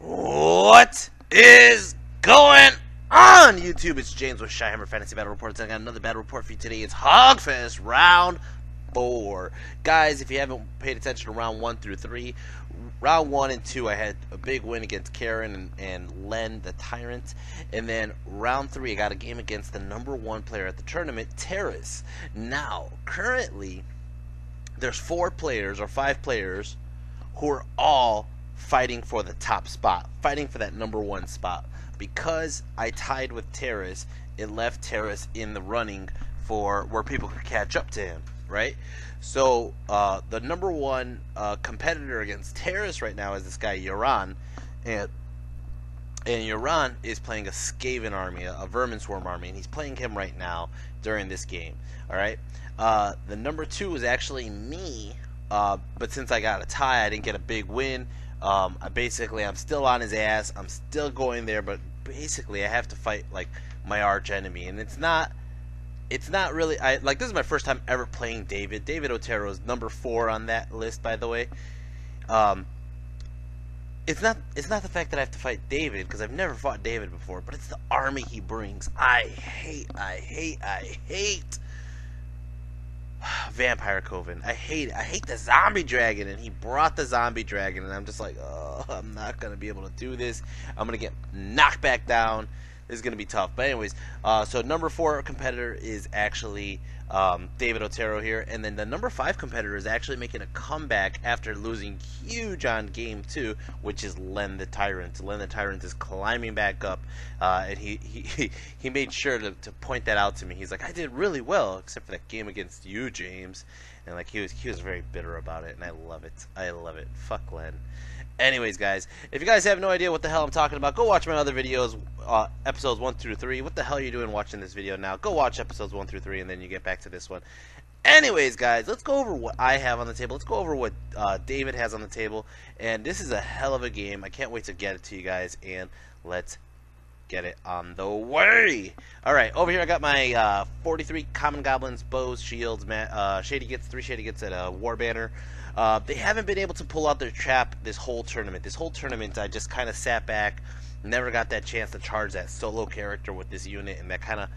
What is going on, YouTube? It's James with Shyhammer Fantasy Battle Reports. I got another battle report for you today. It's Hogfest Round 4. Guys, if you haven't paid attention to Round 1 through 3, Round 1 and 2, I had a big win against Karen and Len, the Tyrant. And then Round 3, I got a game against the #1 player at the tournament, Terrace. Now, currently, there's 4 players or 5 players who are all fighting for the top spot, fighting for that #1 spot. Because I tied with Terrace, it left Terrace in the running for where people could catch up to him, right? So the #1 competitor against Terrace right now is this guy Yoran, and Yoran is playing a Skaven army, a Vermin Swarm army, and he's playing him right now during this game. All right. The #2 is actually me, but since I got a tie, I didn't get a big win. I'm still on his ass. I'm still going there, but basically I have to fight like my arch enemy, and it's not really. This is my first time ever playing David. David Otero is #4 on that list, by the way. It's not the fact that I have to fight David, because I've never fought David before, but it's the army he brings. I hate Vampire Coven. I hate it. I hate the zombie dragon, and he brought the zombie dragon, and I'm just like, oh, I'm not gonna be able to do this. I'm gonna get knocked back down. This is gonna be tough. But anyways, so #4 competitor is actually David Otero here, and then the #5 competitor is actually making a comeback after losing huge on game 2, which is Len the Tyrant. Len the Tyrant is climbing back up, and he made sure to point that out to me. He's like, I did really well, except for that game against you, James, and like he was very bitter about it, and I love it. I love it. Fuck Len. Anyways, guys, if you guys have no idea what the hell I'm talking about, go watch my other videos, episodes 1 through 3. What the hell are you doing watching this video now? Go watch episodes 1 through 3, and then you get back to this one. Anyways, guys, let's go over what I have on the table. Let's go over what David has on the table. And this is a hell of a game. I can't wait to get it to you guys, and let's get it on the way. Alright, over here I got my 43 Common Goblins, bows, shields, Shady Gets, 3 Shady Gets at a War Banner. They haven't been able to pull out their trap this whole tournament. This whole tournament, I just kind of sat back, never got that chance to charge that solo character with this unit, and that kind of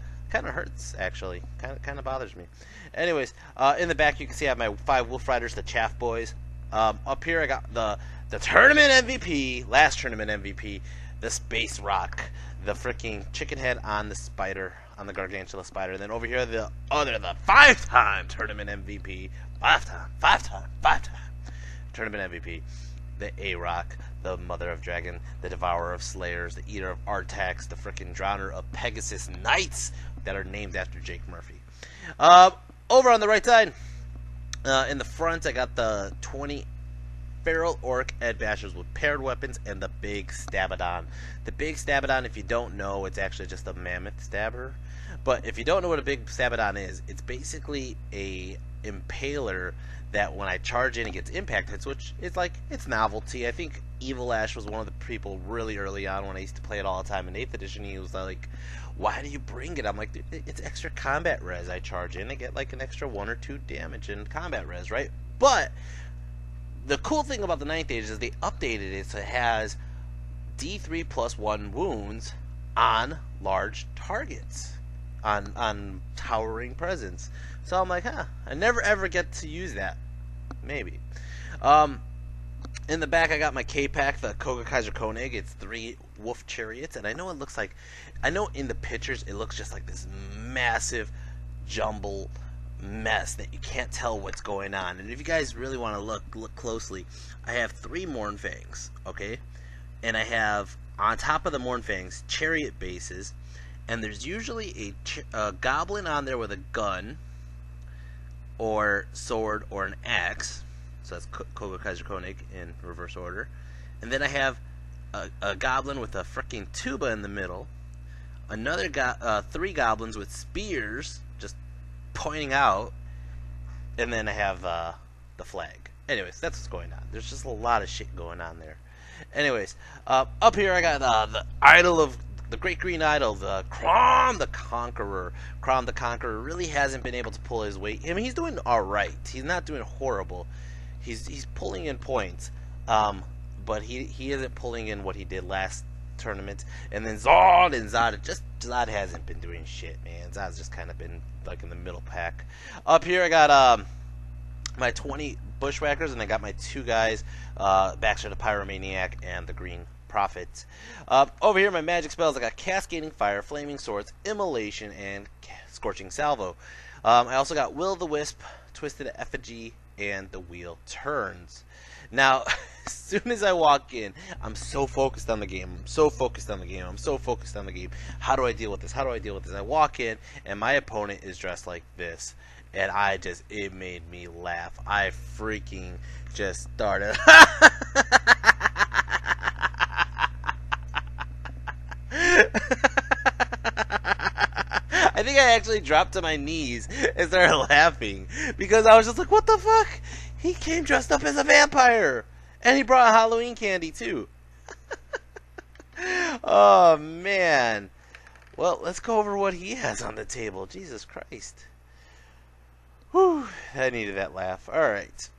hurts, actually. Kind of bothers me. Anyways, in the back you can see I have my 5 Wolf Riders, the Chaff Boys. Up here I got the tournament MVP, last tournament MVP, the Space Rock, the freaking chicken head on the spider, on the Gargantula spider. And then over here the 5-time tournament MVP, 5-time tournament MVP, the A-Rock, the Mother of Dragon, the Devourer of Slayers, the Eater of Artax, the freaking Drowner of Pegasus Knights that are named after Jake Murphy. Over on the right side, in the front, I got the 20 Feral Orc Ed Bashers with paired weapons and the Big Stabadon. The Big Stabadon, if you don't know, it's actually just a mammoth stabber. But if you don't know what a Big Stabadon is, it's basically a impaler that when I charge in, it gets impact hits, which is like, it's novelty. I think Evil Ash was one of the people really early on when I used to play it all the time in 8th edition. He was like, why do you bring it? I'm like, it's extra combat res. I charge in, I get like an extra 1 or 2 damage in combat res, right? But the cool thing about the 9th Age is they updated it so it has D3+1 wounds on large targets, on towering presence. So I'm like, I never ever get to use that. Maybe. In the back I got my K-Pack, the Koga Kaiser Koenig. It's 3 Wolf Chariots, and I know in the pictures it looks just like this massive jumble mess that you can't tell what's going on. And if you guys really want to look closely, I have 3 Mournfangs, okay? And I have, on top of the Mournfangs, chariot bases, and there's usually a goblin on there with a gun or sword or an axe. So that's Koga Kaiser Koenig in reverse order. And then I have a goblin with a freaking tuba in the middle, another 3 goblins with spears just pointing out, and then I have the flag. Anyways, that's what's going on. There's just a lot of shit going on there. Anyways, up here I got the idol of the Great Green Idol, the Crom the Conqueror. Crom the Conqueror really hasn't been able to pull his weight. I mean, he's doing all right. He's not doing horrible. He's pulling in points. but he isn't pulling in what he did last tournament. And then Zod hasn't been doing shit, man. Zod's just kind of been like in the middle pack. Up here I got my 20 Bushwhackers, and I got my 2 guys, Baxter the Pyromaniac and the Green Prophet. Over here, my magic spells, I got Cascading Fire, Flaming Swords, Immolation, and Scorching Salvo. I also got Will the Wisp, Twisted Effigy, and the Wheel Turns. Now, as soon as I walk in, I'm so focused on the game. How do I deal with this? I walk in, and my opponent is dressed like this. And it made me laugh. I freaking just started. I think I actually dropped to my knees and started laughing. Because I was just like, what the fuck? He came dressed up as a vampire. And he brought Halloween candy too. Oh, man. Well, let's go over what he has on the table. Jesus Christ. Whew, I needed that laugh. Alright.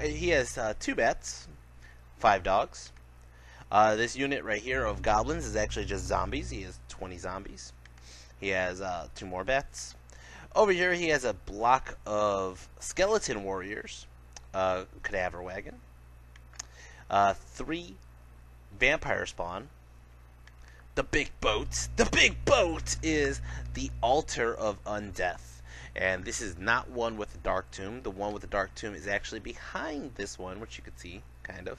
He has 2 bats, 5 dogs. This unit right here of goblins is actually just zombies. He has 20 zombies. He has 2 more bats. Over here he has a block of skeleton warriors, cadaver wagon, 3 vampire spawn. The big boat. The big boat is the altar of undeath. And this is not one with the dark tomb. The one with the dark tomb is actually behind this one, which you can see, kind of.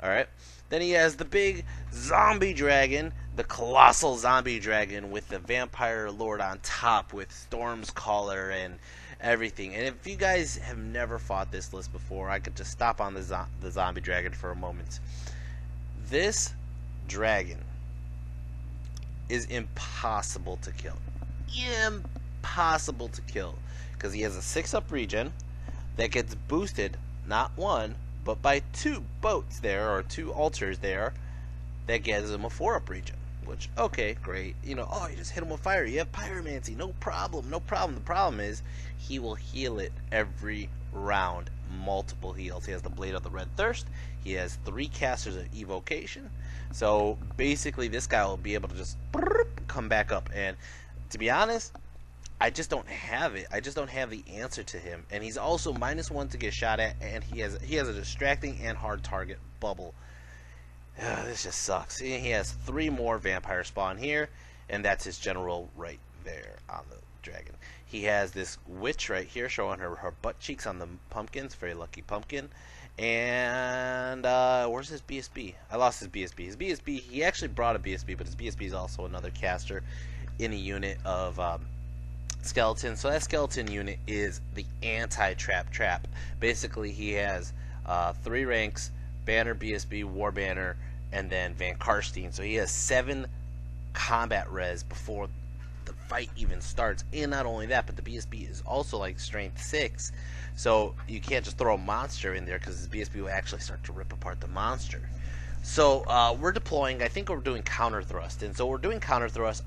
Alright. Then he has the big zombie dragon, the colossal zombie dragon with the vampire lord on top with Storm's collar and everything. And if you guys have never fought this list before, I could just stop on the zombie dragon for a moment. This dragon is impossible to kill. Impossible to kill, because he has a 6-up regen that gets boosted not 1 but by 2 boats there, or 2 altars there, that gives him a 4-up regen, which, okay, great, you know. Oh, you just hit him with fire, you have pyromancy, no problem. The problem is he will heal it every round, multiple heals. He has the Blade of the Red Thirst, he has 3 casters of evocation, so basically this guy will be able to just come back up. And to be honest, I just don't have it. I just don't have the answer to him. And he's also -1 to get shot at, and he has a distracting and hard target bubble. This just sucks. He has 3 more vampire spawn here, and that's his general right there on the dragon. He has this witch right here showing her butt cheeks on the pumpkins. Very lucky pumpkin. And where's his BSB? I lost his BSB. His BSB, he actually brought a BSB, but his BSB is also another caster in a unit of skeleton. So that skeleton unit is the anti-trap trap. Basically, he has 3 ranks: Banner, BSB, War Banner, and then Van Karstein. So he has 7 combat res before the fight even starts. And not only that, but the BSB is also like strength 6. So you can't just throw a monster in there, because his BSB will actually start to rip apart the monster. So we're deploying. I think we're doing counter thrust, and so we're doing counter thrust.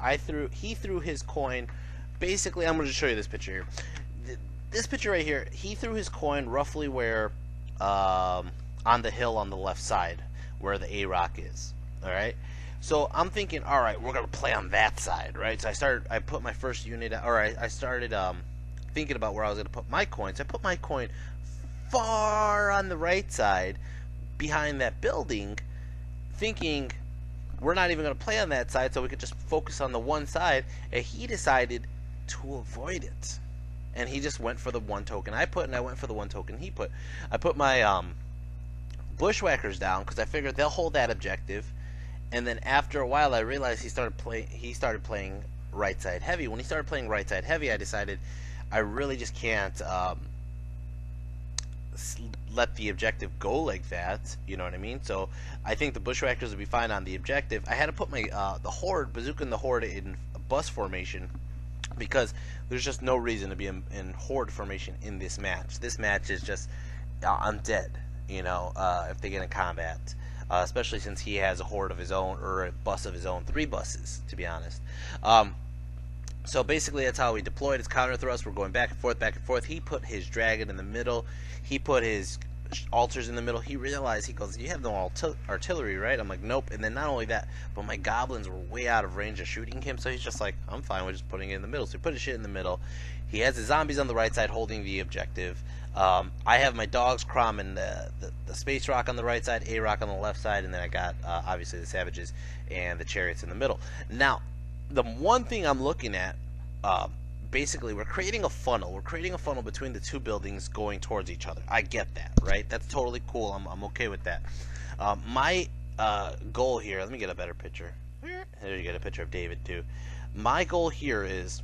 He threw his coin. Basically, I'm going to show you this picture here. This picture right here, he threw his coin roughly where, on the hill on the left side, where the A-Rock is. Alright? So I'm thinking, alright, we're going to play on that side, right? So I put my first unit, I started thinking about where I was going to put my coins. I put my coin far on the right side, behind that building, thinking we're not even going to play on that side, so we could just focus on the one side. And he decided to avoid it, and he just went for the 1 token I put, and I went for the 1 token he put. I put my Bushwhackers down because I figured they'll hold that objective. And then after a while, I realized he started playing right side heavy. When he started playing right side heavy, I decided I really just can't let the objective go like that, you know what I mean? So I think the Bushwhackers would be fine on the objective. I had to put my the Horde, Bazooka and the Horde in a bus formation, because there's just no reason to be in Horde formation in this match. This match is just I'm dead, you know, if they get in combat, especially since he has a Horde of his own, or a bus of his own, 3 buses to be honest. So basically that's how we deployed his counter thrust. We're going back and forth, back and forth. He put his dragon in the middle. He put his altars in the middle. He realized, he goes, you have no artillery, right? I'm like, nope. And then not only that, but my goblins were way out of range of shooting him, so he's just like, I'm fine with just putting it in the middle. So he put his shit in the middle. He has the zombies on the right side holding the objective. I have my dogs, Crom, and the Space Rock on the right side, A-Rock on the left side, and then I got, obviously, the Savages and the Chariots in the middle. Now, the one thing I'm looking at, basically, we're creating a funnel. We're creating a funnel between the two buildings going towards each other. I get that, right? That's totally cool. I'm okay with that. My goal here, let me get a better picture. There you get a picture of David, too. My goal here is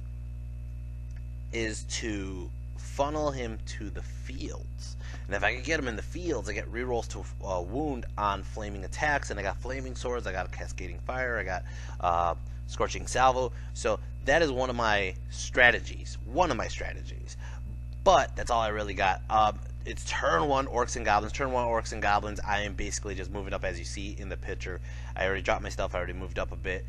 to funnel him to the fields. And if I can get him in the fields, I get rerolls to wound on flaming attacks, and I got flaming swords, I got cascading fire, I got scorching salvo. So that is one of my strategies. But that's all I really got. It's turn 1 Orcs and Goblins. Turn 1 Orcs and Goblins. I am basically just moving up as you see in the picture. I already dropped my stuff. I already moved up a bit.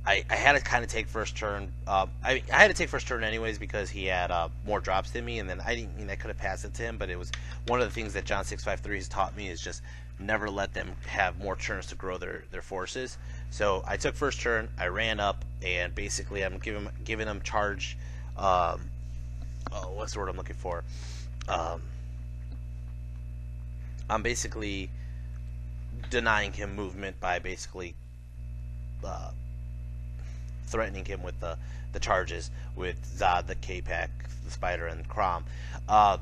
I had to kind of take first turn. I had to take first turn anyways because he had more drops than me, and then I could have passed it to him, but it was one of the things that John 653 has taught me is just never let them have more turns to grow their forces. So I took first turn, I ran up, and basically I'm giving them charge. What's the word I'm looking for? I'm basically denying him movement by basically threatening him with the charges with Zod, the K-Pack, the Spider, and Crom. I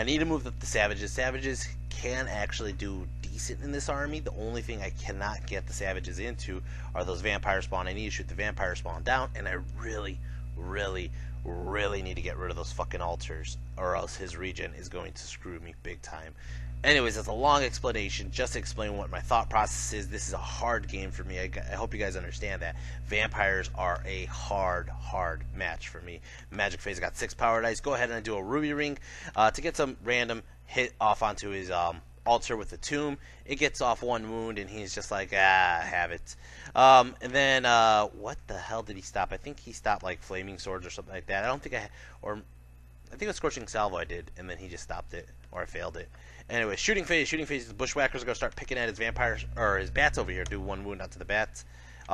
need to move up the Savages. Savages can actually do decent in this army. The only thing I cannot get the Savages into are those vampire spawn. I need to shoot the vampire spawn down, and I really, really, really need to get rid of those fucking altars, or else his regen is going to screw me big time. Anyways, that's a long explanation just to explain what my thought process is. This is a hard game for me. I hope you guys understand that. Vampires are a hard match for me. Magic Phase got 6 power dice. Go ahead and do a Ruby Ring to get some random hit off onto his altar with the tomb. It gets off 1 wound, and he's just like, have it. And then, what the hell did he stop? I think he stopped, like, Flaming Swords or something like that. I don't think I think it was Scorching Salvo I did, and then he just stopped it, or I failed it. Anyway, Shooting Phase. The Bushwhackers are going to start picking at his vampires, or his bats over here, do 1 wound onto the bats.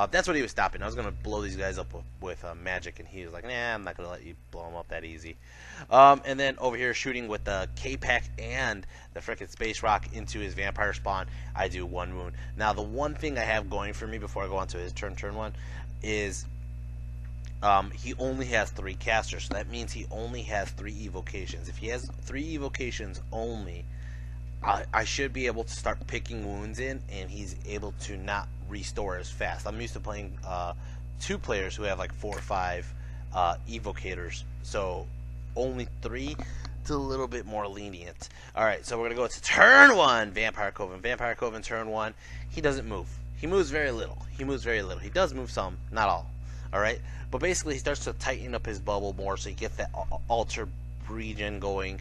That's what he was stopping. I was going to blow these guys up with magic, and he was like, nah, I'm not going to let you blow them up that easy. And then over here, shooting with the K-Pack and the frickin' Space Rock into his vampire spawn, I do 1 wound. Now, the one thing I have going for me before I go on to his turn 1, is he only has 3 casters, so that means he only has 3 evocations. If he has 3 evocations only, I should be able to start picking wounds in, and he's able to not restore as fast. I'm used to playing 2 players who have like 4 or 5 evocators, so only 3. It's a little bit more lenient. Alright, so we're going to go to turn 1, Vampire Coven. Vampire Coven, turn 1. He doesn't move. He moves very little. He does move some, not all. Alright, but basically he starts to tighten up his bubble more so he gets that altar regen going.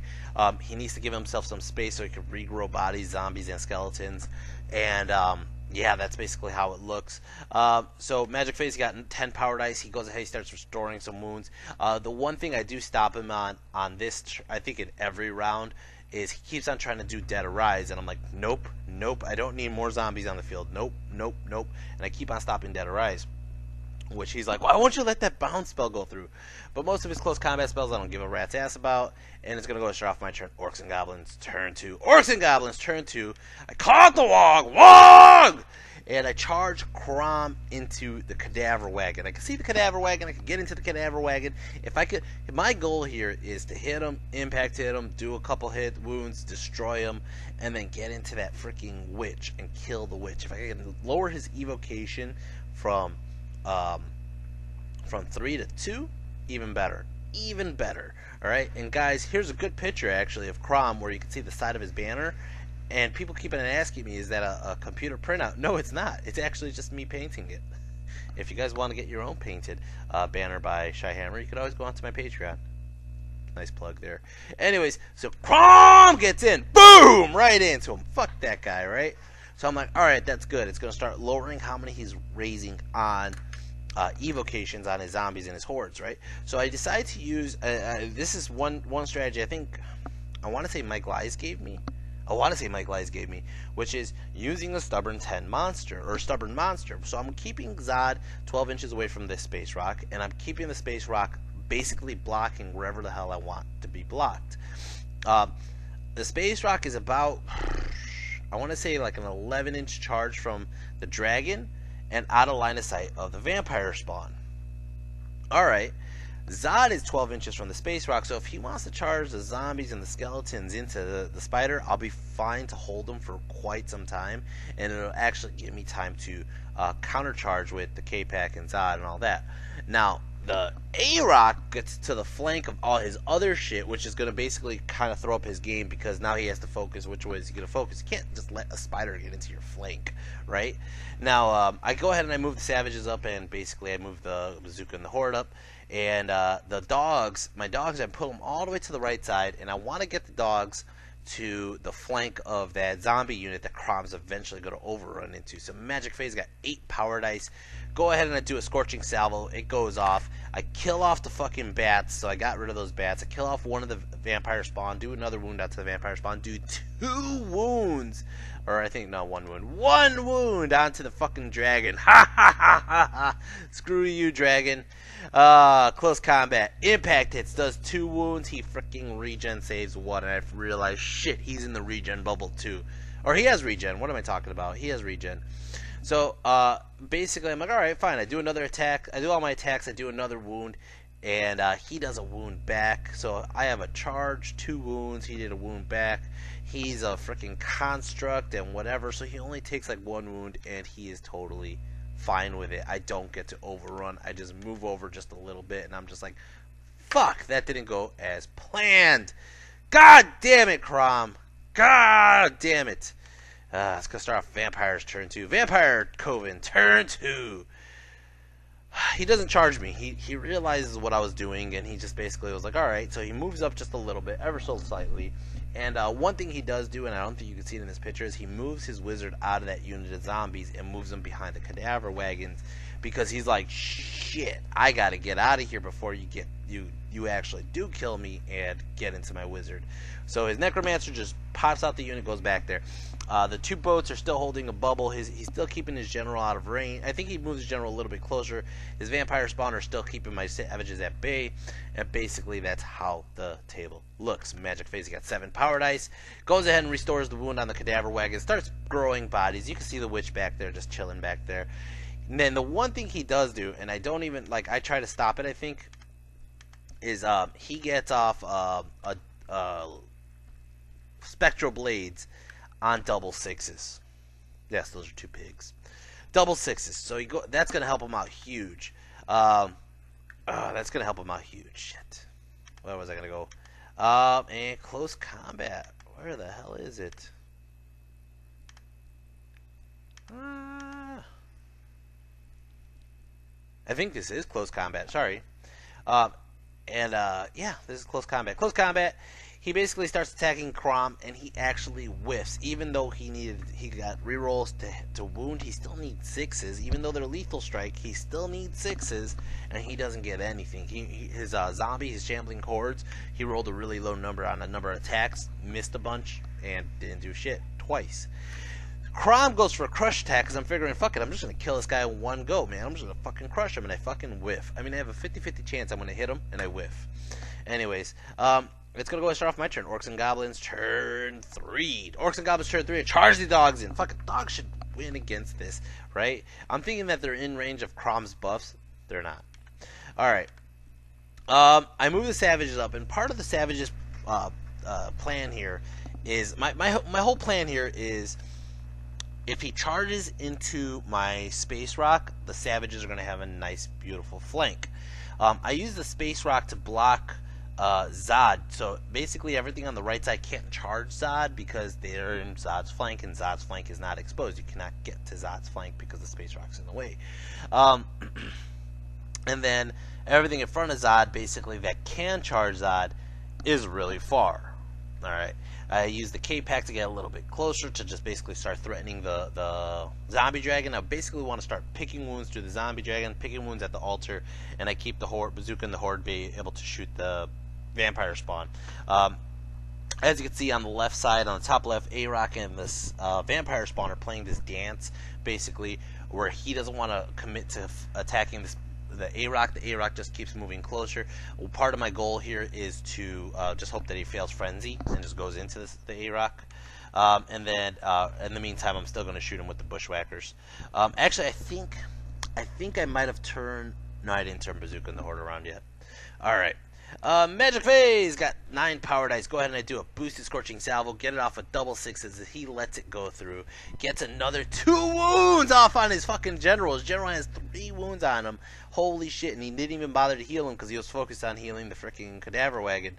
He needs to give himself some space so he can regrow bodies, zombies, and skeletons. And yeah, that's basically how it looks. So Magic Phase got 10 power dice. He goes ahead, he starts restoring some wounds. The one thing I do stop him on this, I think in every round, is he keeps on trying to do Dead Arise, and I'm like, nope, I don't need more zombies on the field. Nope. And I keep on stopping Dead Arise, which he's like, why won't you let that bounce spell go through? But most of his close combat spells I don't give a rat's ass about, and it's going to go straight off my turn. Orcs and Goblins, turn 2. Orcs and Goblins, turn 2. I caught the Wog! And I charge Crom into the Cadaver Wagon. I can see the Cadaver Wagon. I can get into the Cadaver Wagon. If my goal here is to hit him, impact hit him, do a couple hit wounds, destroy him, and then get into that freaking Witch and kill the Witch. If I can lower his evocation from 3 to 2, even better. Alright, and guys, here's a good picture actually of Crom where you can see the side of his banner, and people keep on asking me, is that a computer printout? No, it's not. It's actually just me painting it. If you guys want to get your own painted banner by Shy Hammer, you could always go onto my Patreon. Nice plug there. Anyways, so Crom gets in, boom, right into him. Fuck that guy, right? So I'm like, alright, that's good. It's going to start lowering how many he's raising on evocations on his zombies and his hordes, right? So I decided to use, this is one strategy I think, I want to say Mike Lies gave me. I want to say Mike Lies gave me, which is using a Stubborn 10 monster, or Stubborn monster. So I'm keeping Zod 12 inches away from this Space Rock, and I'm keeping the Space Rock basically blocking wherever the hell I want to be blocked. The Space Rock is about, I want to say like an 11-inch charge from the dragon, and out of line of sight of the vampire spawn. Alright, Zod is 12 inches from the Space Rock, so if he wants to charge the zombies and the skeletons into the spider, I'll be fine to hold them for quite some time, and it'll actually give me time to countercharge with the K-Pack and Zod and all that. Now, the A-Rock gets to the flank of all his other shit, which is going to basically kind of throw up his game, because now he has to focus. Which way is he going to focus? You can't just let a spider get into your flank, right? Now, I go ahead and I move the savages up, and basically I move the bazooka and the horde up. And the dogs, my dogs, I put them all the way to the right side, and I want to get the dogs to the flank of that zombie unit that Crom's eventually going to overrun into. So Magic Phase got 8 power dice. Go ahead and I do a Scorching Salvo. It goes off. I kill off the fucking bats, so I got rid of those bats. I kill off one of the vampire spawn, do another wound out to the vampire spawn, do 2 wounds. Or I think, no, 1 wound. 1 wound onto the fucking dragon. Ha ha ha ha ha. Screw you, dragon. Close combat. Impact hits. Does 2 wounds. He freaking regen saves 1. And I've realized, shit, he's in the regen bubble too. Or he has regen. What am I talking about? He has regen. So, basically, I'm like, alright, fine. I do another attack. I do all my attacks. I do another wound. And he does a wound back. So I have a charge, 2 wounds. He did a wound back. He's a freaking construct and whatever. So he only takes like 1 wound, and he is totally fine with it. I don't get to overrun. I just move over just a little bit, and I'm just like, fuck, that didn't go as planned. God damn it, Crom. God damn it. It's gonna start off Vampire's turn 2. Vampire Coven, turn 2. He doesn't charge me. He realizes what I was doing, and he just basically was like, alright. So he moves up just a little bit, ever so slightly. And one thing he does do, and I don't think you can see it in this picture, is he moves his wizard out of that unit of zombies and moves them behind the cadaver wagons, because he's like, shit, I gotta get out of here before you actually do kill me and get into my wizard. So his necromancer just pops out the unit, goes back there. The 2 boats are still holding a bubble. He's still keeping his general out of range. I think he moves his general a little bit closer. His vampire spawn are still keeping my savages at bay. And basically that's how the table looks. Magic Phase, he got 7 power dice. Goes ahead and restores the wound on the cadaver wagon. Starts growing bodies. You can see the witch back there just chilling back there. And then the one thing he does do, and I don't even, like, I try to stop it, I think, is he gets off spectral blades on double 6s. Yes, those are 2 pigs. Double 6s. So that's going to help him out huge. That's going to help him out huge. Shit. Where was I going to go? And close combat. Where the hell is it? I think this is close combat. Sorry. Yeah, this is close combat. Close combat. He basically starts attacking Crom, and he actually whiffs. Even though he got rerolls to wound, he still needs 6s. Even though they're lethal strike, he still needs 6s, and he doesn't get anything. His zombie, his shambling hordes, he rolled a really low number on a number of attacks, missed a bunch, and didn't do shit twice. Crom goes for a crush attack, because I'm figuring, fuck it, I'm just going to kill this guy in one go, man. I'm just going to fucking crush him, and I fucking whiff. I mean, I have a 50-50 chance I'm going to hit him, and I whiff. Anyways, it's going to go and start off my turn. Orcs and Goblins, turn 3. Orcs and Goblins, turn 3. I charge the dogs in. Fucking dogs should win against this, right? I'm thinking that they're in range of Crom's buffs. They're not. Alright. I move the savages up, and part of the savages plan here is, my whole plan here is, if he charges into my Space Rock, the savages are going to have a nice, beautiful flank. I use the Space Rock to block Zod, so basically everything on the right side can't charge Zod because they're in Zod's flank, and Zod's flank is not exposed. You cannot get to Zod's flank because the Space Rock's in the way. And then everything in front of Zod, basically that can charge Zod, is really far. Alright, I use the K-Pack to get a little bit closer to just basically start threatening the zombie dragon. I basically want to start picking wounds to the zombie dragon, picking wounds at the altar, and I keep the horde bazooka and the horde be able to shoot the vampire spawn. As you can see on the left side, on the top left, A-Rock and this vampire spawn are playing this dance, basically, where he doesn't want to commit to attacking the A-Rock. The A-Rock just keeps moving closer. Well, part of my goal here is to just hope that he fails Frenzy and just goes into the A-Rock. And then, in the meantime, I'm still going to shoot him with the Bushwhackers. Actually, I think I might have turned... No, I didn't turn Bazooka in the Horde around yet. Alright. Magic Phase! Got 9 power dice. Go ahead and I do a boosted Scorching Salvo. Get it off with double sixes as he lets it go through. Gets another 2 wounds off on his fucking general. His general has 3 wounds on him. Holy shit. And he didn't even bother to heal him because he was focused on healing the freaking Cadaver Wagon.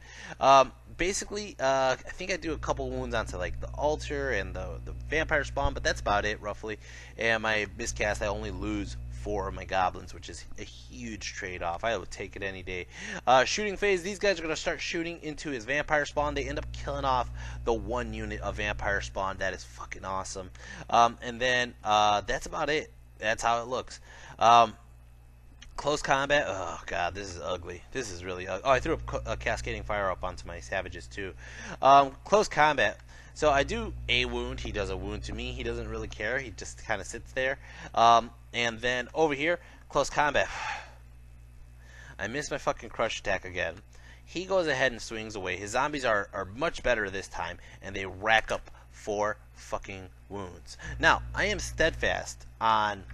Basically, I think I do a couple wounds onto like the altar and the vampire spawn, but that's about it roughly. And my miscast, I only lose 4 of my goblins, which is a huge trade-off. I would take it any day. Shooting phase, these guys are going to start shooting into his vampire spawn. They end up killing off the 1 unit of vampire spawn. That is fucking awesome. And then that's about it. That's how it looks. Close combat. Oh god, this is ugly. This is really ugly. Oh, I threw a cascading fire up onto my savages too. Close combat. So I do a wound. He does a wound to me. He doesn't really care. He just kind of sits there. And then over here, close combat. I missed my fucking crush attack again. He goes ahead and swings away. His zombies are much better this time, and they rack up 4 fucking wounds. Now, I am steadfast on...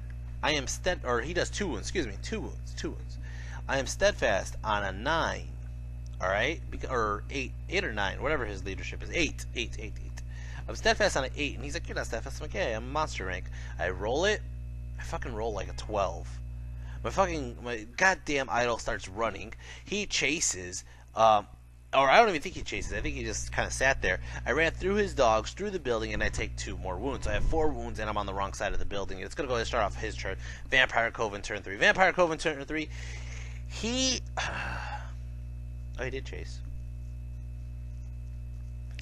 or he does 2 wounds, excuse me, 2 wounds. I am steadfast on a 9, alright? Or 8 or 9, whatever his leadership is. 8. I'm steadfast on an 8, and he's like, you're not steadfast. I'm like, okay, I'm monster rank. I roll it, I fucking roll like a 12. My goddamn idol starts running. He chases, or I don't even think he chases. I think he just kind of sat there. I ran through his dogs, through the building, and I take 2 more wounds. I have 4 wounds, and I'm on the wrong side of the building. It's going to go ahead and start off his turn. Vampire Cove in turn 3. Vampire Cove in turn 3. He... Oh, he did chase.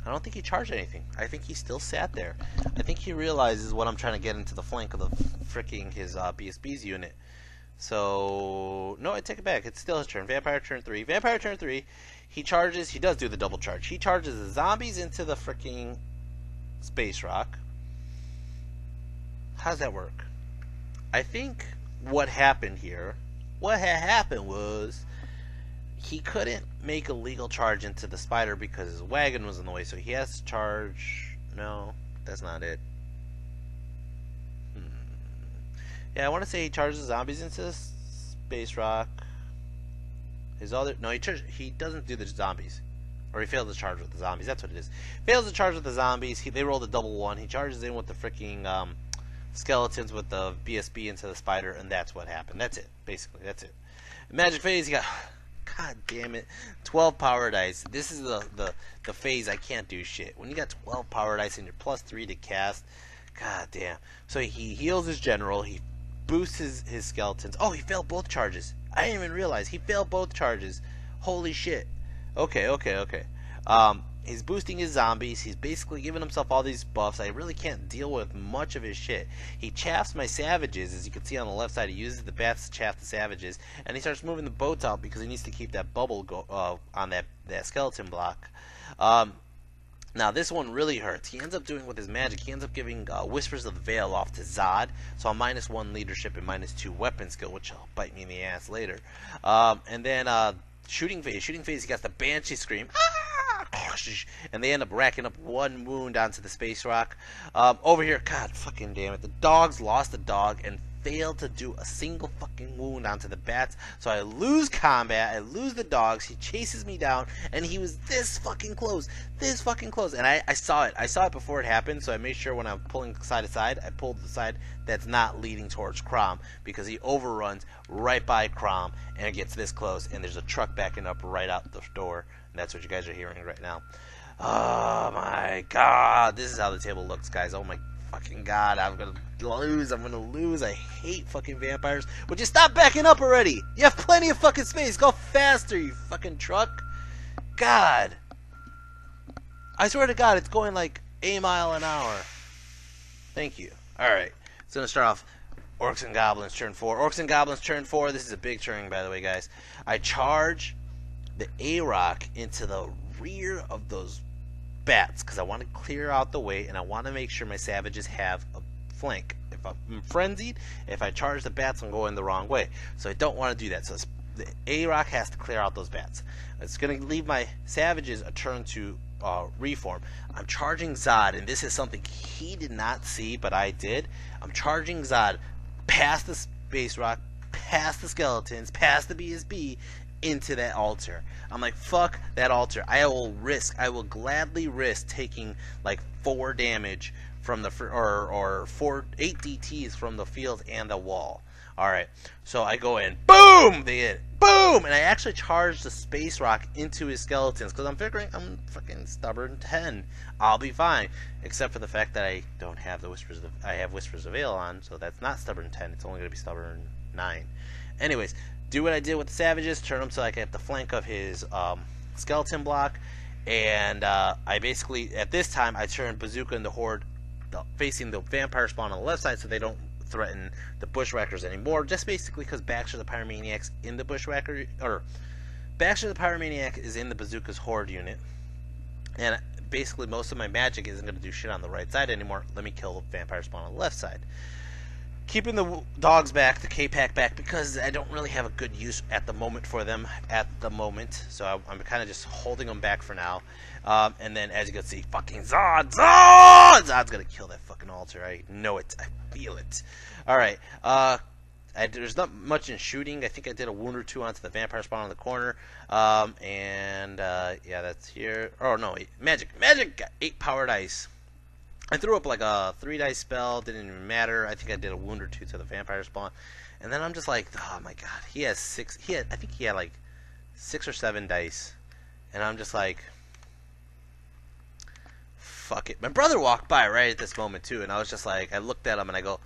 I don't think he charged anything. I think he still sat there. I think he realizes what I'm trying to get into the flank of the freaking his BSB's unit. So, no, I take it back. It's still his turn. Vampire turn 3. Vampire turn 3. He charges. He does do the double charge. He charges the zombies into the freaking space rock. How does that work? I think what happened here, what had happened was he couldn't make a legal charge into the spider because his wagon was in the way, so he has to charge... No, that's not it. Yeah, I want to say he charges zombies into the space rock. His other... No, he doesn't do the zombies. Or he fails to charge with the zombies. That's what it is. Fails to charge with the zombies. They roll the double 1. He charges in with the freaking skeletons with the BSB into the spider, and that's what happened. That's it. Basically, that's it. Magic phase, he got... God damn it. 12 power dice. This is the phase I can't do shit. When you got 12 power dice and you're +3 to cast, god damn. So he heals his general. He boosts his skeletons. Oh, he failed both charges. I didn't even realize. He failed both charges. Holy shit. Okay. He's boosting his zombies. He's basically giving himself all these buffs. I really can't deal with much of his shit. He chaffs my savages. As you can see on the left side, he uses the bats to chaff the savages. And he starts moving the boats out because he needs to keep that bubble on that skeleton block. Now, this one really hurts. He ends up doing with his magic. He ends up giving Whispers of the Veil off to Zod. So I'm -1 leadership and -2 weapon skill, which will bite me in the ass later. And then shooting phase. Shooting phase, he got the Banshee Scream. And they end up racking up 1 wound onto the space rock. Over here, god fucking damn it, the dogs lost the dog and failed to do a single fucking wound onto the bats. So I lose combat, I lose the dogs, he chases me down, and he was this fucking close. And I saw it before it happened, so I made sure when I'm pulling side to side, I pulled the side that's not leading towards Crom, because he overruns right by Crom and gets this close, and there's a truck backing up right out the door. That's what you guys are hearing right now. Oh my god, this is how the table looks, guys. Oh my fucking god, I'm gonna lose. I hate fucking vampires. Would you stop backing up already? You have plenty of fucking space. Go faster, you fucking truck. God, I swear to god, it's going like a mile an hour. Thank you. Alright, it's gonna start off Orcs and Goblins turn 4. Orcs and Goblins turn 4. This is a big turn, by the way, guys. I charge the A-Rock into the rear of those bats because I want to clear out the way and I want to make sure my savages have a flank. If I'm frenzied, if I charge the bats, I'm going the wrong way. So I don't want to do that. So the A-Rock has to clear out those bats. It's going to leave my savages a turn to reform. I'm charging Zod, and this is something he did not see, but I did. I'm charging Zod past the Space Rock, past the skeletons, past the BSB, into that altar. I'm like, fuck that altar. I will gladly risk taking like 4 damage from the or 8 DTs from the field and the wall. Alright, so I go in, boom, they hit, boom, and I actually charge the Space Rock into his skeletons, because I'm figuring I'm fucking stubborn 10. I'll be fine, except for the fact that I don't have the I have Whispers of Veil on, so that's not stubborn 10, it's only going to be stubborn 9. Anyways, do what I did with the savages, turn them so I can have the flank of his skeleton block, and I basically, at this time, I turned Bazooka into Horde, facing the vampire spawn on the left side so they don't threaten the bushwhackers anymore, just basically because Baxter the Pyromaniac's in the bushwhacker, or Baxter the Pyromaniac is in the Bazooka's Horde unit, and basically most of my magic isn't going to do shit on the right side anymore. Let me kill the vampire spawn on the left side. Keeping the dogs back, the K-Pack back, because I don't really have a good use at the moment for them so I'm kind of just holding them back for now. And then, as you can see, fucking Zod's gonna kill that fucking altar. I know it. I feel it. Alright, there's not much in shooting. I think I did a wound or 2 onto the vampire spawn in the corner. Yeah, that's here. Oh, no, magic got 8 powered ice. I threw up like a 3 dice spell, didn't even matter. I think I did a wound or 2 to the vampire spawn. And then I'm just like, oh my god, he has 6, I think he had like 6 or 7 dice. And I'm just like, fuck it. My brother walked by right at this moment too, and I was just like, I looked at him and I go,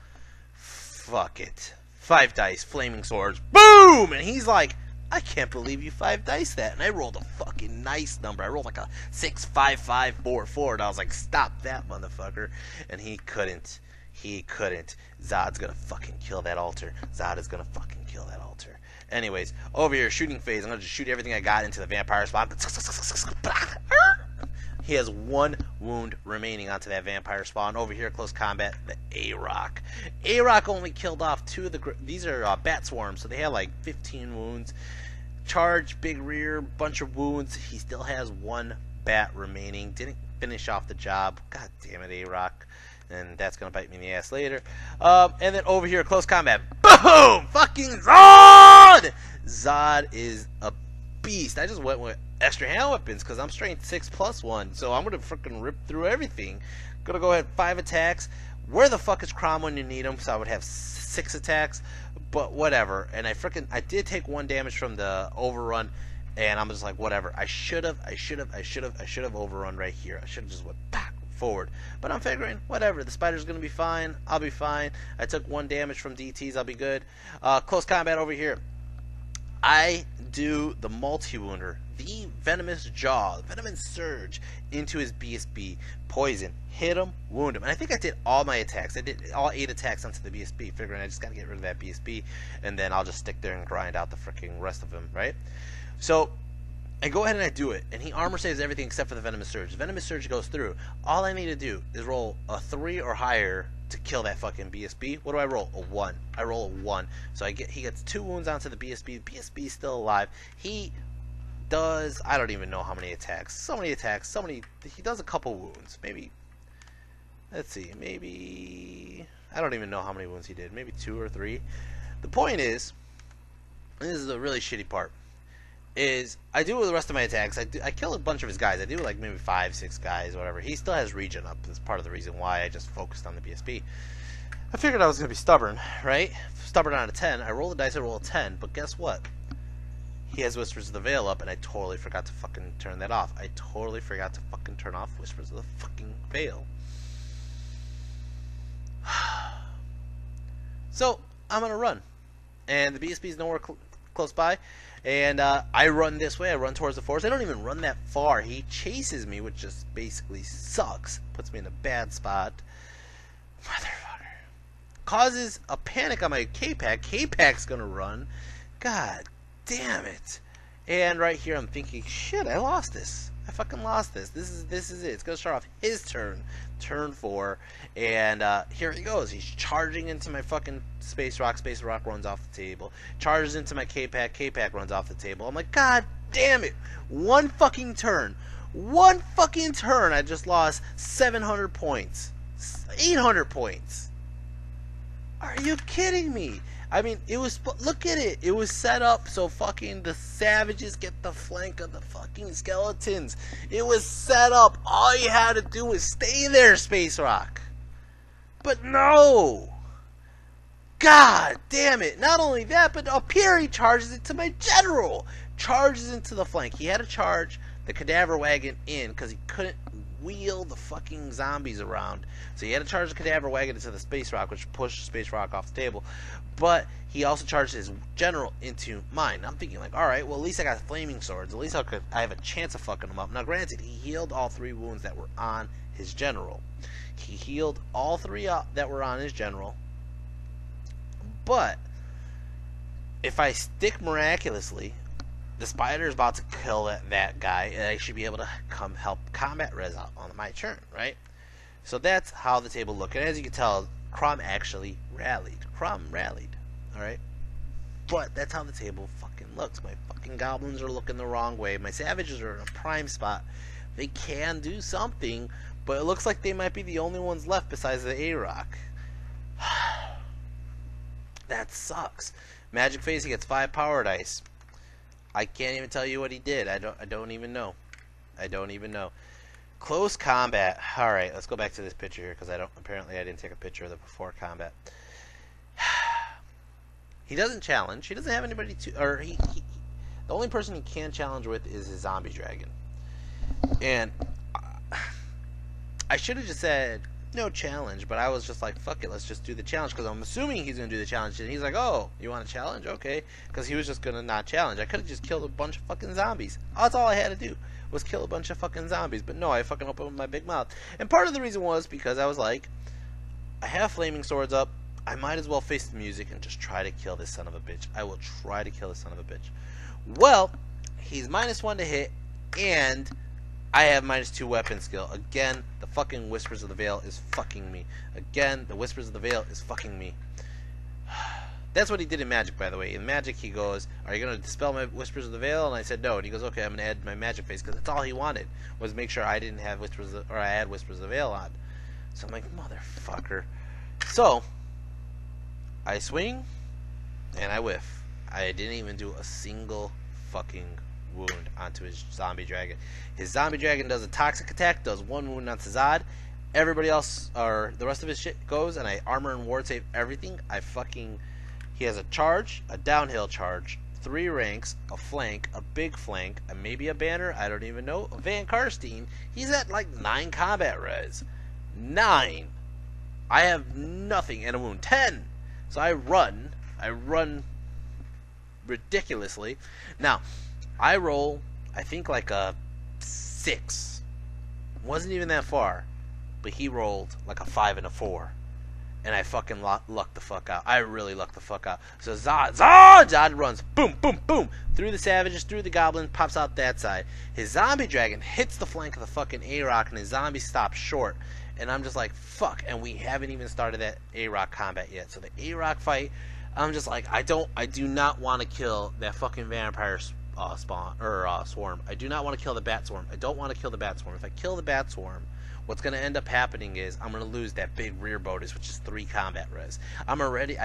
fuck it. 5 dice, flaming swords, boom! And he's like, I can't believe you 5 dice that. And I rolled a fucking nice number. I rolled like a 6, 5, 5, 4, 4. And I was like, stop that, motherfucker. And he couldn't. He couldn't. Zod's gonna fucking kill that altar. Zod is gonna fucking kill that altar. Anyways, over here, shooting phase. I'm gonna just shoot everything I got into the vampire spawn. He has 1 wound remaining onto that vampire spawn. Over here, close combat, the A-Rock. A-Rock only killed off 2 of the... These are bat swarms, so they have like 15 wounds. Charge, big rear, bunch of wounds. He still has 1 bat remaining. Didn't finish off the job. God damn it, A-Rock. And that's going to bite me in the ass later. And then over here, close combat. Boom! Fucking Zod! Zod is a beast. I just went with extra hand weapons because I'm strength 6+1. So I'm going to freaking rip through everything. Going to go ahead, 5 attacks. Where the fuck is Crom when you need him? So I would have 6 attacks. But whatever. And I did take 1 damage from the overrun. And I'm just like, whatever. I should have overrun right here. I should have just went back forward. But I'm figuring, whatever. The spider's going to be fine. I'll be fine. I took 1 damage from DTs. I'll be good. Close combat over here. I do the multi-wounder, the Venomous Jaw, Venomous Surge into his BSB. Poison. Hit him, wound him. And I think I did all my attacks. I did all 8 attacks onto the BSB, figuring I just got to get rid of that BSB, and then I'll just stick there and grind out the freaking rest of him, right? So I go ahead and I do it, and he armor saves everything except for the Venomous Surge. The Venomous Surge goes through. All I need to do is roll a 3 or higher to kill that fucking BSB. What do I roll? A 1. I roll a 1. So he gets 2 wounds onto the BSB. The BSB is still alive. He does, I don't even know how many attacks. So many attacks. He does a couple wounds. Maybe, let's see, maybe, I don't even know how many wounds he did. Maybe 2 or 3. The point is, and this is a really shitty part, is I do the rest of my attacks. I kill a bunch of his guys. I do like maybe 5, 6 guys, whatever. He still has regen up. That's part of the reason why I just focused on the BSB. I figured I was going to be stubborn, right? Stubborn on a 10. I roll the dice, I roll a 10. But guess what? He has Whispers of the Veil up, and I totally forgot to fucking turn that off. I totally forgot to fucking turn off Whispers of the fucking Veil. So, I'm going to run. And the BSB is nowhere close by. And I run this way. I run towards the forest. I don't even run that far. He chases me, which just basically sucks. Puts me in a bad spot. Motherfucker. Causes a panic on my K-Pack. K-Pack's gonna run. God damn it. And right here I'm thinking, shit, I lost this. I fucking lost this. This is it. It's gonna start off his turn 4, and here he goes. He's charging into my fucking Space Rock. Space Rock runs off the table. Charges into my K-Pack. K-Pack runs off the table. I'm like, God damn it! One fucking turn. I just lost 700 points. 800 points. Are you kidding me? I mean, it was, look at it. It was set up so fucking the savages get the flank of the fucking skeletons. It was set up. All you had to do was stay there, Space Rock. But no. God damn it. Not only that, but up here he charges into my general. Charges into the flank. He had to charge the cadaver wagon in because he couldn't wheel the fucking zombies around. So he had to charge the cadaver wagon into the Space Rock, which pushed Space Rock off the table. But he also charged his general into mine. I'm thinking like, alright, well at least I got flaming swords. At least I have a chance of fucking him up. Now granted, he healed all 3 wounds that were on his general. He healed all 3 that were on his general. But if I stick miraculously, the spider is about to kill that guy, and I should be able to come help combat res out on my turn, right? So that's how the table looked. And as you can tell, Crom actually rallied. Alright? But that's how the table fucking looks. My fucking goblins are looking the wrong way. My savages are in a prime spot. They can do something, but it looks like they might be the only ones left besides the A-Rock. That sucks. Magic Phase, he gets 5 power dice. I can't even tell you what he did. I don't even know. Close combat. All right, let's go back to this picture here because apparently I didn't take a picture of the before combat. He doesn't challenge. He doesn't have anybody to, or the only person he can challenge with is his zombie dragon. And I should have just said no challenge, but I was just like, fuck it, let's just do the challenge, because I'm assuming he's going to do the challenge, and he's like, oh, you want a challenge? Okay, because he was just going to not challenge. I could have just killed a bunch of fucking zombies. That's all I had to do, was kill a bunch of fucking zombies, but no, I fucking opened my big mouth. And part of the reason was because I was like, I have flaming swords up, I might as well face the music and just try to kill this son of a bitch. I will try to kill this son of a bitch. Well, he's -1 to hit, and I have -2 weapon skill. Again, the fucking Whispers of the Veil is fucking me. Again, the Whispers of the Veil is fucking me. That's what he did in Magic, by the way. In Magic, he goes, are you going to dispel my Whispers of the Veil? And I said no. And he goes, okay, I'm going to add my Magic Phase, because that's all he wanted, was make sure I didn't have Whispers, or I had Whispers of the Veil on. So I'm like, motherfucker. So I swing, and I whiff. I didn't even do a single fucking wound onto his zombie dragon. His zombie dragon does a toxic attack, does 1 wound onto Zod. Everybody else, or the rest of his shit goes, and I armor and ward save everything. He has a charge, a downhill charge, 3 ranks, a flank, a big flank, and maybe a banner, I don't even know, a Van Karstein. He's at like 9 combat res. 9. I have nothing, and a wound. 10. So I run ridiculously. Now, I roll, I think like a 6. Wasn't even that far. But he rolled like a 5 and a 4. And I fucking lucked the fuck out. I really lucked the fuck out. So Zod runs, boom, boom, boom, through the savages, through the goblin, pops out that side. His zombie dragon hits the flank of the fucking A-Rock, and his zombie stops short. And I'm just like, fuck. And we haven't even started that A-Rock combat yet. So the A-Rock fight, I'm just like, I do not want to kill that fucking vampire swarm. I do not want to kill the bat swarm. I don't want to kill the bat swarm. If I kill the bat swarm, what's going to end up happening is I'm going to lose that big rear bonus, which is 3 combat res. I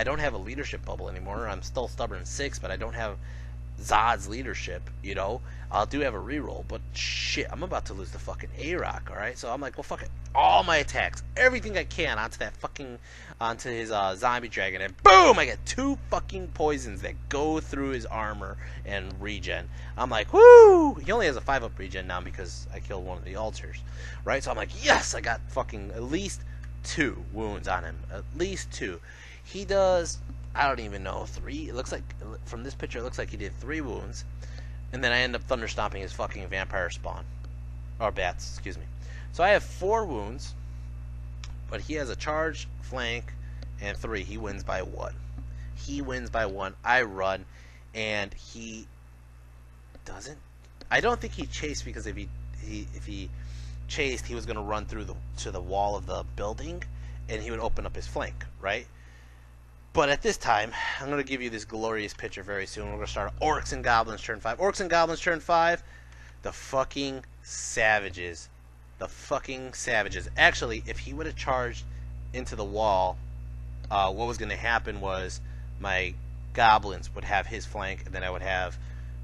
don't have a leadership bubble anymore. I'm still stubborn 6, but I don't have Zod's leadership, you know. I do have a reroll, but shit, I'm about to lose the fucking A-Rock, alright? So I'm like, well, fuck it. All my attacks, everything I can onto his zombie dragon, and boom, I get 2 fucking poisons that go through his armor and regen. I'm like, woo! He only has a 5-up regen now because I killed one of the altars, right? So I'm like, yes, I got fucking at least 2 wounds on him. At least 2. He does, I don't even know, 3? It looks like, from this picture, it looks like he did 3 wounds. And then I end up thunder stomping his fucking vampire spawn. Or bats, excuse me. So I have 4 wounds. But he has a charge, flank, and 3. He wins by 1. He wins by 1. I run. And he doesn't. I don't think he chased, because if if he chased, he was going to run through to the wall of the building, and he would open up his flank, right? But at this time, I'm going to give you this glorious picture very soon. We're going to start Orcs and Goblins turn 5. Orcs and Goblins turn 5. The fucking savages. The fucking savages. Actually, if he would have charged into the wall, what was going to happen was my Goblins would have his flank, and then I would have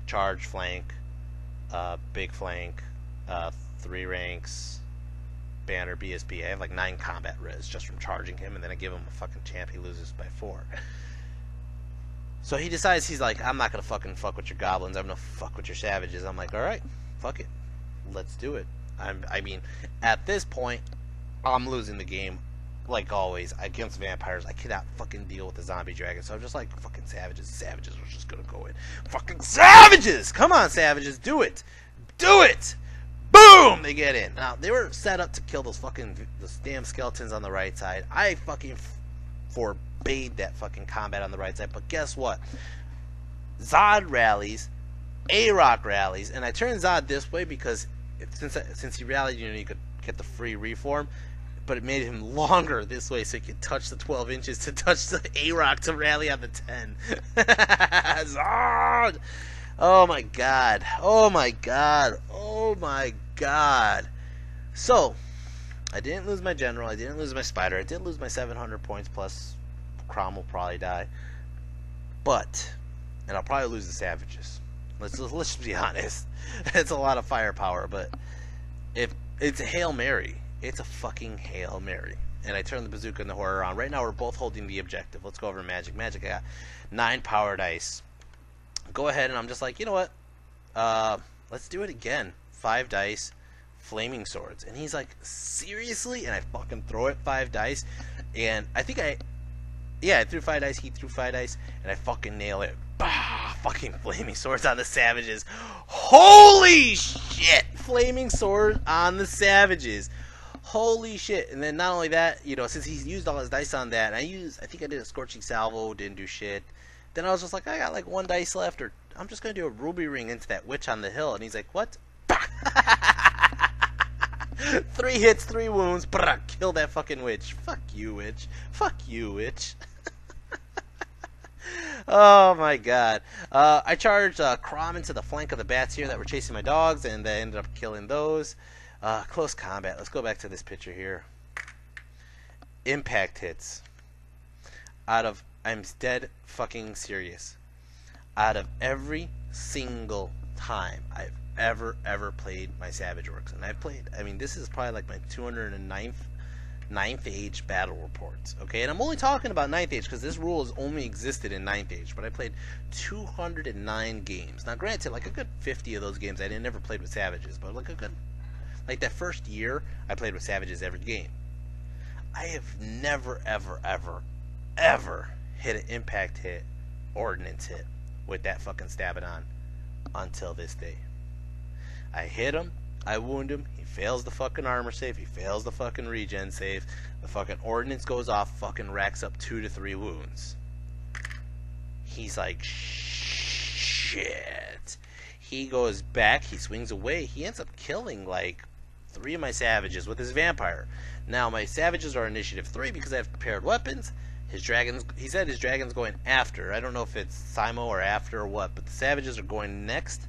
charge flank, big flank, 3 ranks, banner, BSP. I have like 9 combat res just from charging him, and then I give him a fucking champ. He loses by 4. So he decides, he's like, I'm not gonna fucking fuck with your goblins. I'm gonna fuck with your savages. I'm like, all right, fuck it, let's do it. I mean, at this point, I'm losing the game like always against vampires. I cannot fucking deal with the zombie dragon. So I'm just like, fucking savages. Savages are just gonna go in. Fucking savages! Come on, savages, do it, do it. Boom! They get in. Now, they were set up to kill those damn skeletons on the right side. I fucking forbade that fucking combat on the right side. But guess what? Zod rallies, A-Rock rallies, and I turned Zod this way because since he rallied, you know, you could get the free reform, but it made him longer this way so he could touch the 12 inches to touch the A-Rock to rally on the 10. Zod! Oh my god. Oh my god. Oh my god. So, I didn't lose my general. I didn't lose my spider. I did lose my 700 points plus Crom will probably die. But, and I'll probably lose the savages. Let's just be honest. It's a lot of firepower, but if it's a Hail Mary. It's a fucking Hail Mary. And I turn the bazooka and the horror on. Right now we're both holding the objective. Let's go over magic. Magic, I got 9 power dice. Go ahead, and I'm just like, you know what? Let's do it again. 5 dice, flaming swords. And he's like, seriously? And I fucking throw it 5 dice. And I think I threw 5 dice, he threw 5 dice, and I fucking nail it. Bah! Fucking flaming swords on the savages. Holy shit! Flaming sword on the savages. Holy shit. And then not only that, you know, since he's used all his dice on that, I think I did a scorching salvo, didn't do shit. Then I was just like, I got like 1 dice left, or I'm just going to do a ruby ring into that witch on the hill. And he's like, what? 3 hits, 3 wounds. Kill that fucking witch. Fuck you, witch. Fuck you, witch. Oh my god. I charged Crom into the flank of the bats here that were chasing my dogs, and they ended up killing those. Close combat. Let's go back to this picture here. Impact hits. I'm dead fucking serious. Out of every single time I've ever played my Savage Orcs, and I've played, I mean, this is probably like my 209th age battle reports, okay? And I'm only talking about 9th age because this rule has only existed in 9th age, but I played 209 games. Now granted, like a good 50 of those games I never played with Savages, but like that first year I played with Savages every game. I have never ever hit an impact hit, ordnance hit with that fucking Stabadon until this day. I hit him, I wound him, he fails the fucking armor save, he fails the fucking regen save, the fucking ordnance goes off, fucking racks up 2 to 3 wounds. He's like, shit. He goes back, he swings away, he ends up killing like 3 of my savages with his vampire. Now my savages are initiative 3 because I have prepared weapons. His dragons, he said his dragon's going after. I don't know if it's Simo or after or what, but the savages are going next.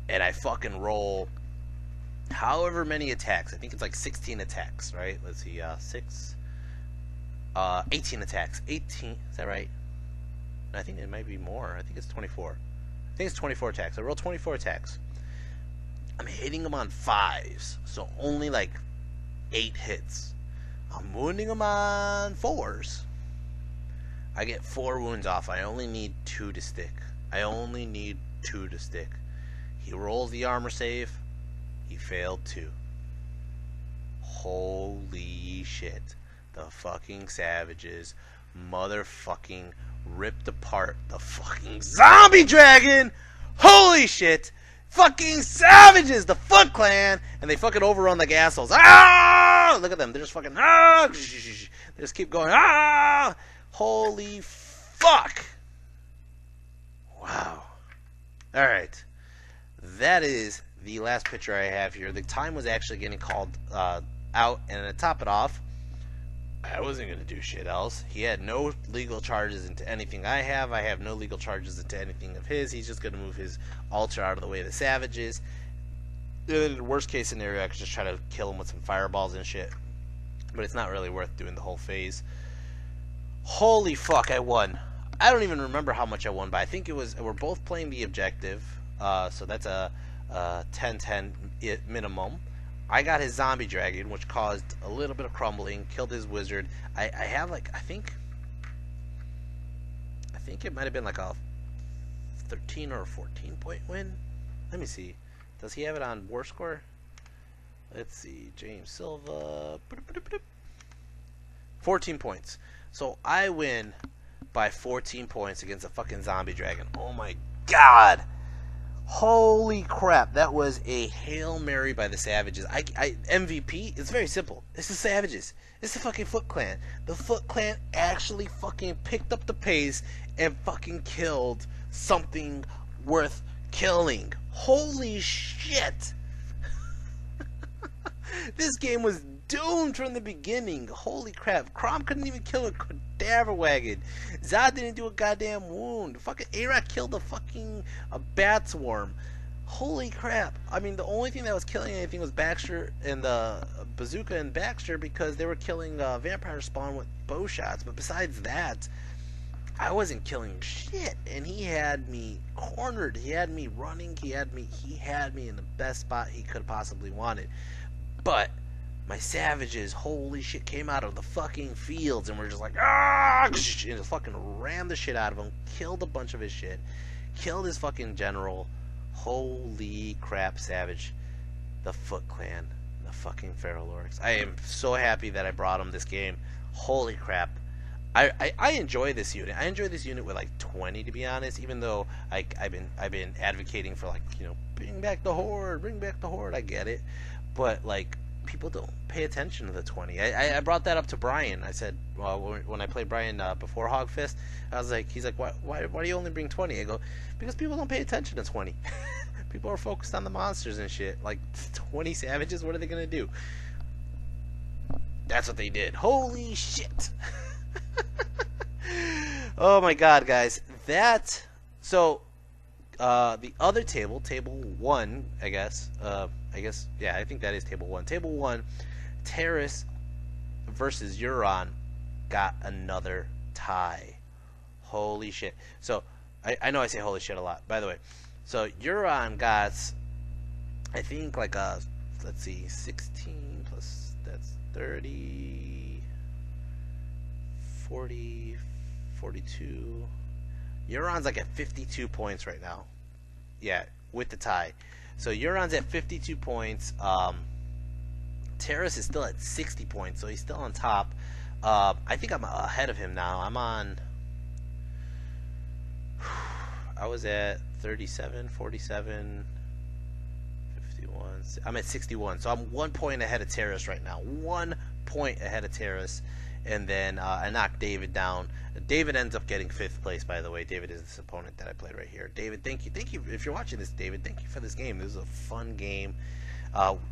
And I fucking roll however many attacks. I think it's like 16 attacks, right? Let's see, 18 attacks. 18, is that right? I think it might be more. I think it's 24. I think it's 24 attacks. I roll 24 attacks. I'm hitting them on 5s, so only like 8 hits. I'm wounding him on 4s. I get 4 wounds off. I only need 2 to stick. He rolls the armor save. He failed 2. Holy shit. The fucking savages motherfucking ripped apart the fucking zombie dragon. Holy shit. Fucking savages, the Foot Clan, and they fucking overrun the assholes. Ah! Look at them, they're just fucking they just keep going. Ah! Holy fuck! Wow. All right, that is the last picture I have here, the time was actually getting called out, and to top it off, I wasn't going to do shit else. He had no legal charges into anything I have. I have no legal charges into anything of his. He's just going to move his altar out of the way of the savages. In the worst case scenario, I could just try to kill him with some fireballs and shit. But it's not really worth doing the whole phase. Holy fuck, I won. I don't even remember how much I won, but I think it was, we're both playing the objective. So that's a 10-10 minimum. I got his zombie dragon, which caused a little bit of crumbling, killed his wizard. I have like, I think it might have been like a 13 or a 14 point win. Let me see. Does he have it on war score? Let's see. James Silva. 14 points. So I win by 14 points against a fucking zombie dragon. Oh my god. Holy crap, that was a Hail Mary by the Savages. MVP, it's very simple. It's the Savages. It's the fucking Foot Clan. The Foot Clan actually fucking picked up the pace and fucking killed something worth killing. Holy shit. This game was doomed from the beginning. Holy crap. Crom couldn't even kill a cadaver wagon. Zod didn't do a goddamn wound. Fucking A-Rock killed a bat swarm. Holy crap. I mean, the only thing that was killing anything was Baxter and the bazooka and Baxter, because they were killing vampire spawn with bow shots. But besides that, I wasn't killing shit. And he had me cornered. He had me running. He had me in the best spot he could have possibly wanted. But my Savages, holy shit, came out of the fucking fields and were just like, ah, and just fucking rammed the shit out of him, killed a bunch of his shit, killed his fucking general. Holy crap, Savage. The Foot Clan, the fucking Feral Orcs. I am so happy that I brought him this game. Holy crap. I enjoy this unit. I enjoy this unit with like 20, to be honest, even though I've been advocating for, like, you know, bring back the Horde, bring back the Horde. I get it. But like, people don't pay attention to the 20. I brought that up to Brian. I said, well, when I played Brian before Hogfest, I was like, he's like, why do you only bring 20? I go, because people don't pay attention to 20. People are focused on the monsters and shit. Like, 20 Savages, what are they gonna do? That's what they did. Holy shit. Oh my god, guys. The other table 1, I guess, yeah, I think that is table 1. Table 1, Terrace versus Euron got another tie. Holy shit. So, I know I say holy shit a lot, by the way. So, Euron got, I think, like let's see, 16 plus, that's 30, 40, 42. Euron's like at 52 points right now. Yeah, with the tie. So Euron's at 52 points. Terrace is still at 60 points, so he's still on top. I think I'm ahead of him now. I was at 37, 47, 51. I'm at 61. So I'm 1 point ahead of Terrace right now. 1 point ahead of Terrace. And then I knocked David down. David ends up getting 5th place, by the way. David is this opponent that I played right here. David, thank you. If you're watching this, David, thank you for this game. This was a fun game.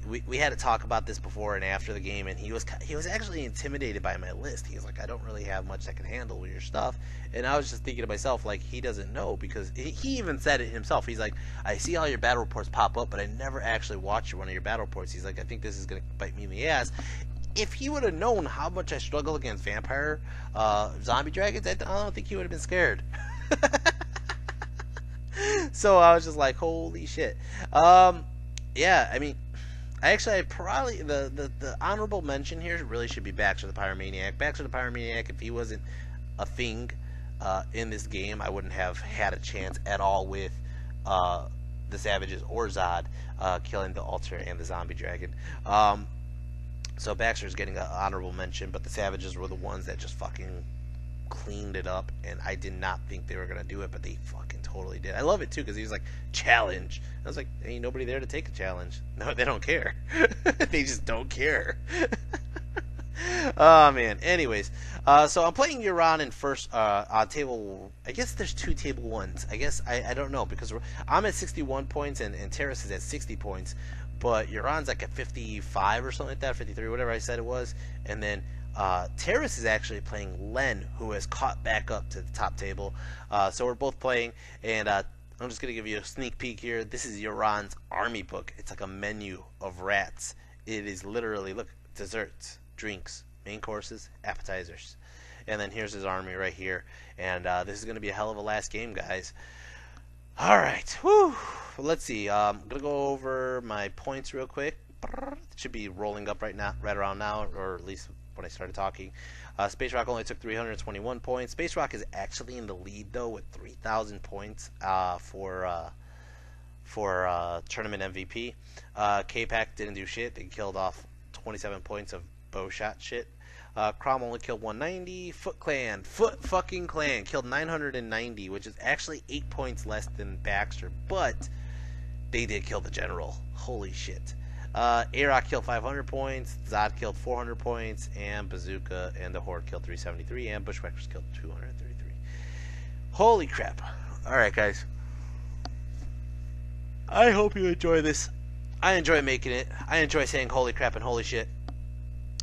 We had to talk about this before and after the game, and he was actually intimidated by my list. He was like, I don't really have much that can handle your stuff. And I was just thinking to myself, like, he doesn't know, because he even said it himself. He's like, I see all your battle reports pop up, but I never actually watched one of your battle reports. He's like, I think this is going to bite me in the ass. If he would have known how much I struggle against vampire zombie dragons, I don't think he would have been scared. So I was just like, holy shit. Yeah, I mean, I probably, the honorable mention here really should be Baxter the Pyromaniac. Baxter the Pyromaniac, if he wasn't a thing in this game, I wouldn't have had a chance at all with the Savages or Zod killing the altar and the zombie dragon. So Baxter's getting an honorable mention, but the Savages were the ones that just fucking cleaned it up, and I did not think they were going to do it, but they fucking totally did. I love it, too, because he was like, challenge. I was like, ain't nobody there to take a challenge. No, they don't care. They just don't care. Oh man. Anyways, so I'm playing Iran in first on table. I guess there's two table ones. I guess I don't know because I'm at 61 points and Terrace is at 60 points, but Iran's like at 55 or something like that, 53, whatever I said it was, and then Terrace is actually playing Len, who has caught back up to the top table. So we're both playing, and I'm just gonna give you a sneak peek here. This is Iran's army book. It's like a menu of rats. It is literally, look, desserts, drinks, main courses, appetizers. And then here's his army right here. And this is going to be a hell of a last game, guys. Alright, whew. Let's see. I'm going to go over my points real quick. It should be rolling up right around now, or at least when I started talking. Space Rock only took 321 points. Space Rock is actually in the lead, though, with 3,000 points for tournament MVP. K-Pack didn't do shit. They killed off 27 points of bow shot shit. Crom only killed 190. Foot fucking Clan killed 990, which is actually 8 points less than Baxter, but they did kill the general. Holy shit. A-Rock killed 500 points, Zod killed 400 points, and Bazooka and the Horde killed 373, and Bushwhackers killed 233. Holy crap. Alright, guys. I hope you enjoy this. I enjoy making it. I enjoy saying holy crap and holy shit.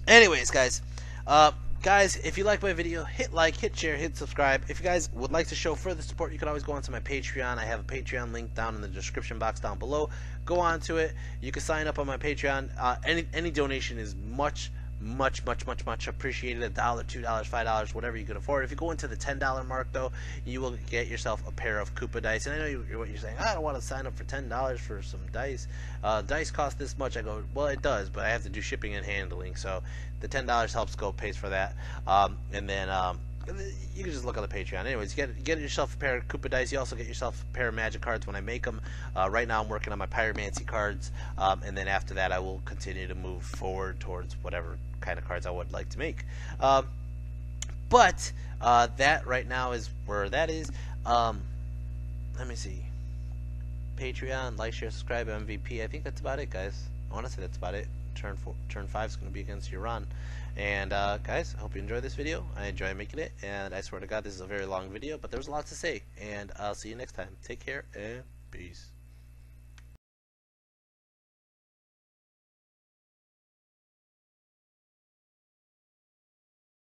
Anyways, guys. Guys, if you like my video, hit like, hit share, hit subscribe. If you guys would like to show further support, you can always go onto my Patreon. I have a Patreon link down in the description box down below. Go on to it. You can sign up on my Patreon. Any donation is much appreciated. $1, $2, $5, whatever you can afford. If you go into the $10 mark, though, you will get yourself a pair of Koopa dice. And I know what you're saying. I don't want to sign up for $10 for some dice. Dice cost this much. I go, well, it does, but I have to do shipping and handling. So the $10 helps pays for that. And then you can just look on the Patreon. Anyways, you get yourself a pair of Koopa dice. You also get yourself a pair of magic cards when I make them. Right now I'm working on my pyromancy cards, and then after that I will continue to move forward towards whatever kind of cards I would like to make. But that right now is where that is. Let me see. Patreon, like, share, subscribe, MVP. I think that's about it, guys. I want to say that's about it. Turn 5 is going to be against Iran. And guys, I hope you enjoyed this video. I enjoy making it, and I swear to God, this is a very long video, but there was a lot to say. And I'll see you next time. Take care and peace.